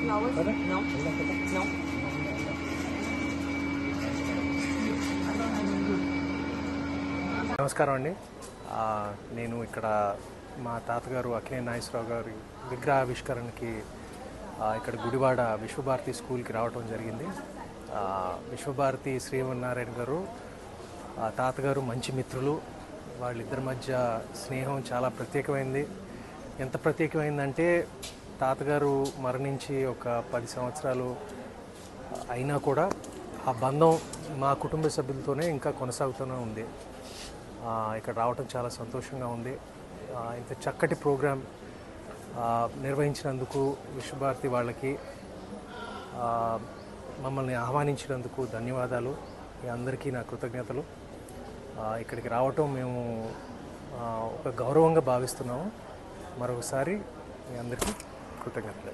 Flowers? No. No. నమస్కారం అండి. నేను ఇక్కడ మా తాతగారు అక్కినేని నాగేశ్వరరావు గారి విగ్రహావిష్కరణకి ఇక్కడ గుడివాడ విశ్వభారతి స్కూల్కి రావడం జరిగింది. విశ్వభారతి శ్రీమన్నారాయణ గారు తాతగారు మంచి మిత్రులు. వాళ్ళిద్దరి మధ్య స్నేహం చాలా ప్రత్యేకమైంది. ఎంత ప్రత్యేకమైందంటే తాతగారు మరణించి ఒక 10 సంవత్సరాలు అయినా కూడా ఆ బంధం మా కుటుంబ సభ్యులతోనే ఇంకా కొనసాగుతూనే ఉంది. ఇక్కడ రావటం చాలా సంతోషంగా ఉంది. ఇంత చక్కటి ప్రోగ్రాం నిర్వహించినందుకు విశ్వభారతి వాళ్ళకి, మమ్మల్ని ఆహ్వానించినందుకు ధన్యవాదాలు. మీ అందరికీ నా కృతజ్ఞతలు. ఇక్కడికి రావటం మేము ఒక గౌరవంగా భావిస్తున్నాము. మరొకసారి మీ అందరికీ కృతజ్ఞతలు.